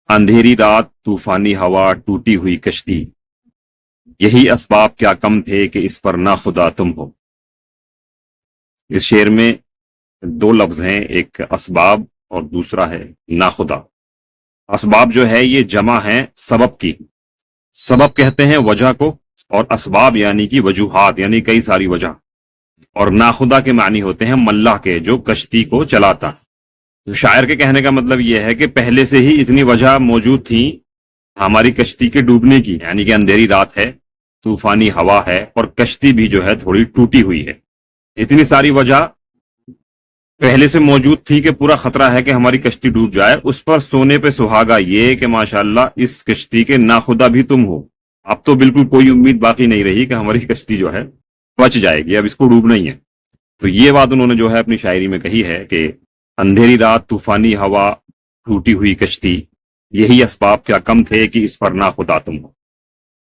اندھیری رات طوفانی ہوا ٹوٹی ہوئی کشتی، یہی اسباب کیا کم تھے کہ اس پر نہ خدا تم ہو۔ اس شعر میں دو لفظ ہیں، ایک اسباب اور دوسرا ہے نا خدا۔ اسباب جو ہے یہ جمع ہے سبب کی، سبب کہتے ہیں وجہ کو، اور اسباب یعنی کہ وجوہات، یعنی کئی ساری وجہ، اور ناخدا کے معنی ہوتے ہیں ملہ کے جو کشتی کو چلاتا۔ تو شاعر کے کہنے کا مطلب یہ ہے کہ پہلے سے ہی اتنی وجہ موجود تھی ہماری کشتی کے ڈوبنے کی، یعنی کہ اندھیری رات ہے، طوفانی ہوا ہے، اور کشتی بھی جو ہے تھوڑی ٹوٹی ہوئی ہے۔ اتنی ساری وجہ پہلے سے موجود تھی کہ پورا خطرہ ہے کہ ہماری کشتی ڈوب جائے، اس پر سونے پہ سہاگا یہ کہ ماشاءاللہ اس کشتی کے ناخدا بھی تم ہو۔ اب تو بالکل کوئی امید باقی نہیں رہی کہ ہماری کشتی جو ہے بچ جائے گی، اب اس کو ڈوبنا ہی ہے۔ تو یہ بات انہوں نے جو ہے اپنی شاعری میں کہی ہے کہ اندھیری رات طوفانی ہوا ٹوٹی ہوئی کشتی، یہی اسباب کیا کم تھے کہ اس پر نہ خدا تم ہو۔